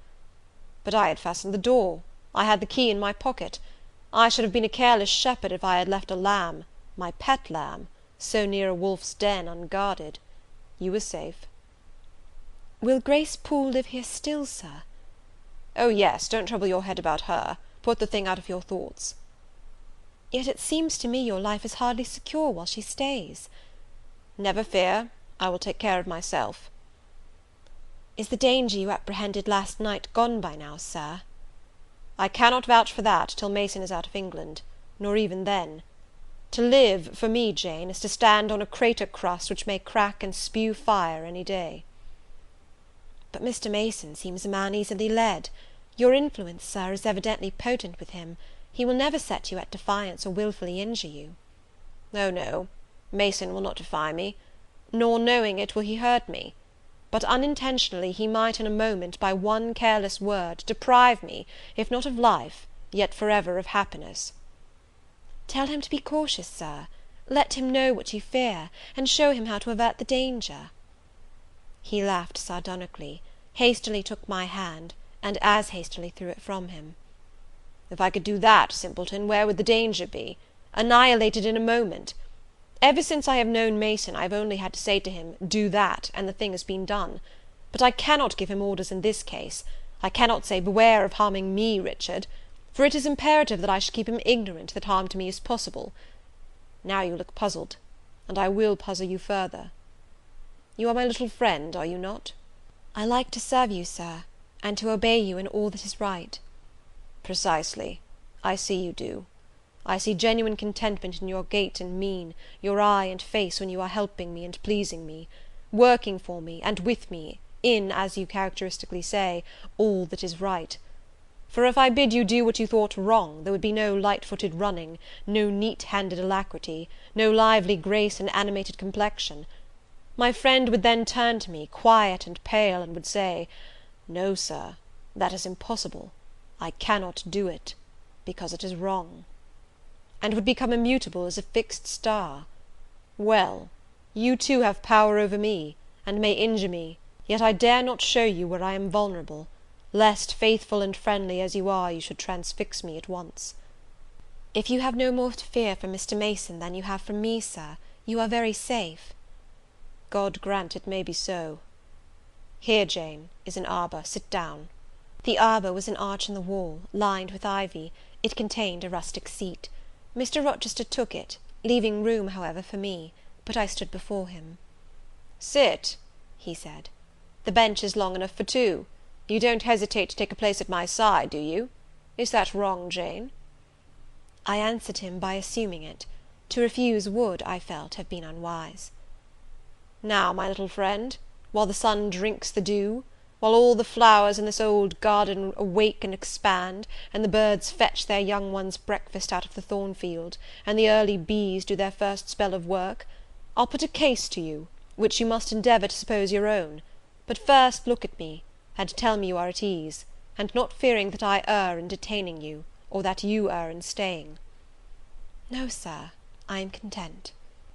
"But I had fastened the door. I had the key in my pocket. I should have been a careless shepherd if I had left a lamb, my pet lamb, so near a wolf's den unguarded. You were safe." "Will Grace Poole live here still, Sir?" "Oh, yes, don't trouble your head about her. Put the thing out of your thoughts." "Yet it seems to me your life is hardly secure while she stays." "Never fear, I will take care of myself." "Is the danger you apprehended last night gone by now, Sir?" "I cannot vouch for that till Mason is out of England, nor even then. To live, for me, Jane, is to stand on a crater crust which may crack and spew fire any day." "But Mr. Mason seems a man easily led. Your influence, Sir, is evidently potent with him. He will never set you at defiance or wilfully injure you." "Oh, no, Mason will not defy me, nor, knowing it, will he hurt me. But unintentionally he might in a moment, by one careless word, deprive me, if not of life, yet forever of happiness." "Tell him to be cautious, Sir. Let him know what you fear, and show him how to avert the danger." He laughed sardonically, hastily took my hand, and as hastily threw it from him. "If I could do that, simpleton, where would the danger be? Annihilated in a moment. Ever since I have known Mason, I have only had to say to him, do that, and the thing has been done. But I cannot give him orders in this case. I cannot say, beware of harming me, Richard, for it is imperative that I should keep him ignorant that harm to me is possible. Now you look puzzled, and I will puzzle you further. You are my little friend, are you not?" "I like to serve you, Sir, and to obey you in all that is right." "Precisely. I see you do. I see genuine contentment in your gait and mien, your eye and face, when you are helping me and pleasing me, working for me, and with me, in, as you characteristically say, all that is right. For if I bid you do what you thought wrong, there would be no light-footed running, no neat-handed alacrity, no lively grace and animated complexion. My friend would then turn to me, quiet and pale, and would say, 'No, Sir, that is impossible. I cannot do it, because it is wrong,' and would become immutable as a fixed star. Well, you too have power over me, and may injure me, yet I dare not show you where I am vulnerable, lest, faithful and friendly as you are, you should transfix me at once." "If you have no more to fear from Mr. Mason than you have from me, Sir, you are very safe." "God grant it may be so. Here, Jane, is an arbour. Sit down." The arbour was an arch in the wall, lined with ivy. It contained a rustic seat. Mr. Rochester took it, leaving room, however, for me, but I stood before him. "Sit," he said. "The bench is long enough for two. You don't hesitate to take a place at my side, do you? Is that wrong, Jane?" I answered him by assuming it. To refuse would, I felt, have been unwise. "Now, my little friend, while the sun drinks the dew, while all the flowers in this old garden awake and expand, and the birds fetch their young ones' breakfast out of the thornfield, and the early bees do their first spell of work, I'll put a case to you, which you must endeavour to suppose your own. But first look at me, and tell me you are at ease, and not fearing that I err in detaining you, or that you err in staying." "No, Sir, I am content."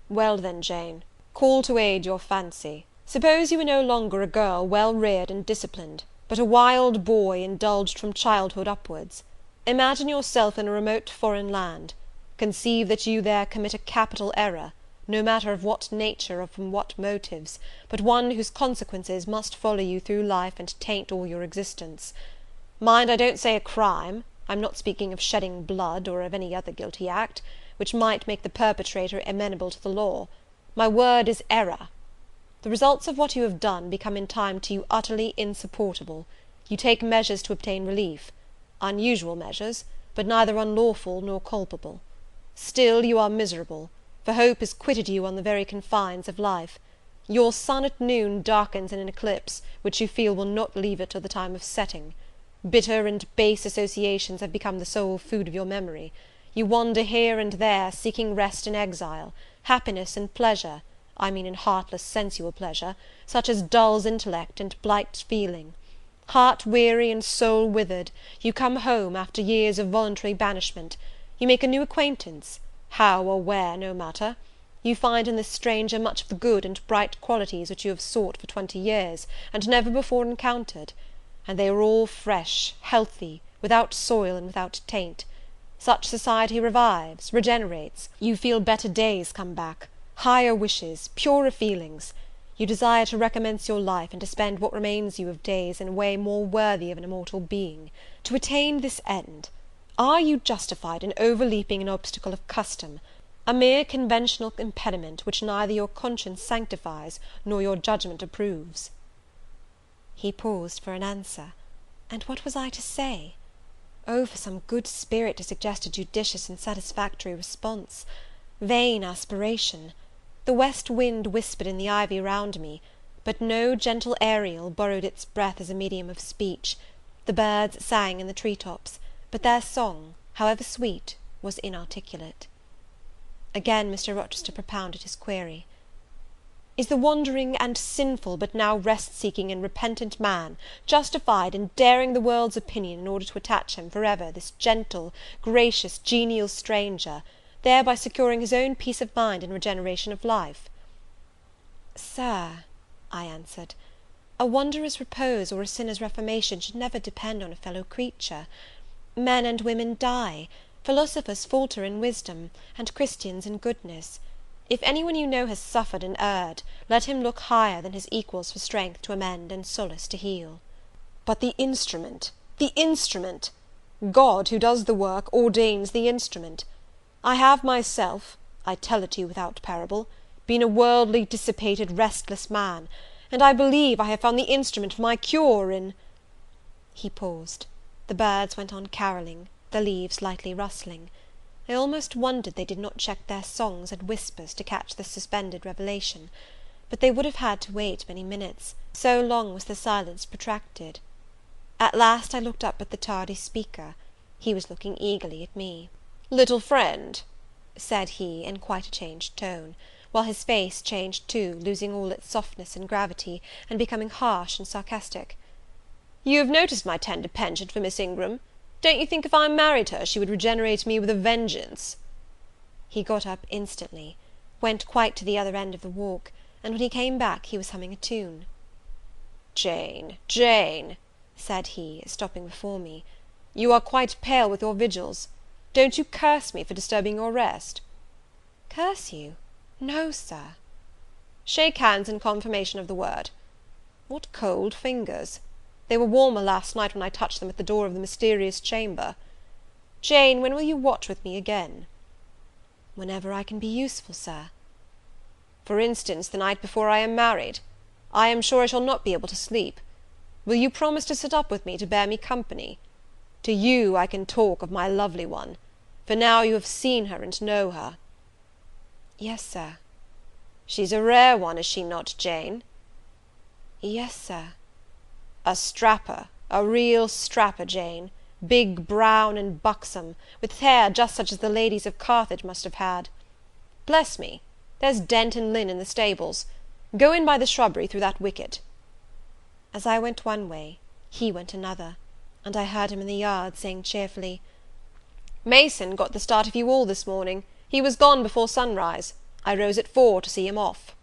"Well then, Jane, call to aid your fancy. Suppose you were no longer a girl well reared and disciplined, but a wild boy indulged from childhood upwards. Imagine yourself in a remote foreign land. Conceive that you there commit a capital error, no matter of what nature or from what motives, but one whose consequences must follow you through life and taint all your existence. Mind, I don't say a crime. I'm not speaking of shedding blood, or of any other guilty act, which might make the perpetrator amenable to the law. My word is error. The results of what you have done become in time to you utterly insupportable. You take measures to obtain relief. Unusual measures, but neither unlawful nor culpable. Still you are miserable, for hope has quitted you on the very confines of life. Your sun at noon darkens in an eclipse, which you feel will not leave it till the time of setting. Bitter and base associations have become the sole food of your memory. You wander here and there, seeking rest in exile, happiness in pleasure, I mean in heartless sensual pleasure, such as dulls intellect and blights feeling. Heart weary and soul withered, you come home, after years of voluntary banishment. You make a new acquaintance, how or where, no matter. You find in this stranger much of the good and bright qualities which you have sought for 20 years, and never before encountered; and they are all fresh, healthy, without soil and without taint. Such society revives, regenerates. You feel better days come back, higher wishes, purer feelings. You desire to recommence your life, and to spend what remains you of days in a way more worthy of an immortal being. To attain this end, are you justified in overleaping an obstacle of custom, a mere conventional impediment which neither your conscience sanctifies nor your judgment approves?" He paused for an answer, and what was I to say? Oh, for some good spirit to suggest a judicious and satisfactory response! Vain aspiration! The west wind whispered in the ivy round me, but no gentle Ariel borrowed its breath as a medium of speech. The birds sang in the tree-tops, but their song, however sweet, was inarticulate. Again Mr. Rochester propounded his query. "Is the wandering and sinful, but now rest-seeking and repentant man, justified in daring the world's opinion in order to attach him for ever this gentle, gracious, genial stranger, thereby securing his own peace of mind and regeneration of life?" "Sir," I answered, "a wanderer's repose or a sinner's reformation should never depend on a fellow creature. Men and women die, philosophers falter in wisdom, and Christians in goodness. If any one you know has suffered and erred, let him look higher than his equals for strength to amend and solace to heal." "But the instrument, the instrument! God, who does the work, ordains the instrument. I have myself, I tell it to you without parable, been a worldly, dissipated, restless man, and I believe I have found the instrument for my cure in—" He paused. The birds went on carolling, the leaves lightly rustling. I almost wondered they did not check their songs and whispers to catch this suspended revelation; but they would have had to wait many minutes, so long was the silence protracted. At last I looked up at the tardy speaker. He was looking eagerly at me. "Little friend," said he, in quite a changed tone, while his face changed too, losing all its softness and gravity, and becoming harsh and sarcastic, "you have noticed my tender penchant for Miss Ingram. Don't you think if I married her, she would regenerate me with a vengeance?" He got up instantly, went quite to the other end of the walk, and when he came back he was humming a tune. "Jane, Jane," said he, stopping before me, "you are quite pale with your vigils. Don't you curse me for disturbing your rest?" "Curse you? No, Sir." "Shake hands in confirmation of the word. What cold fingers! They were warmer last night when I touched them at the door of the mysterious chamber. Jane, when will you watch with me again?" "Whenever I can be useful, sir." "For instance, the night before I am married. I am sure I shall not be able to sleep. Will you promise to sit up with me to bear me company? To you I can talk of my lovely one, for now you have seen her and know her." "Yes, sir." "She's a rare one, is she not, Jane?" "Yes, sir." "A strapper, a real strapper, Jane, big, brown, and buxom, with hair just such as the ladies of Carthage must have had. Bless me, there's Dent and Lynn in the stables. Go in by the shrubbery through that wicket." As I went one way, he went another, and I heard him in the yard saying cheerfully, "Mason got the start of you all this morning. He was gone before sunrise. I rose at 4 to see him off."